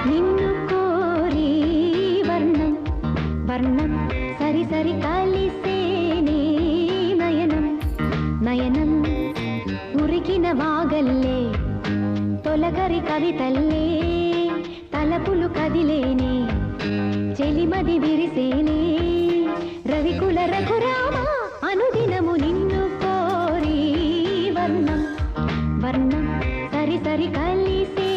నిన్ను కోరి వర్ణం వర్ణం సరి సరి కలిసేనే నయనం నయనం ఉరికిన వాగల్లే తొలగరి కవితల్లే తలపులు కదిలేనే చెలిమది విరిసేనే రవికుల రఘురామ అనుదినము నిన్ను కోరి వర్ణం వర్ణం సరి సరి కలిసే